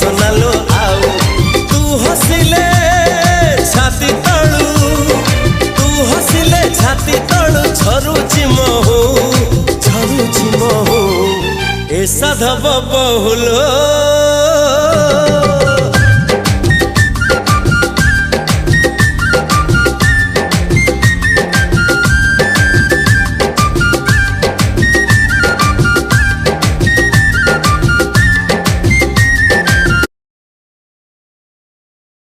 सोनालो आउ तू हसिले छाती तळू तू हसिले छाती तळू झरुची महू ए साधव बहुलो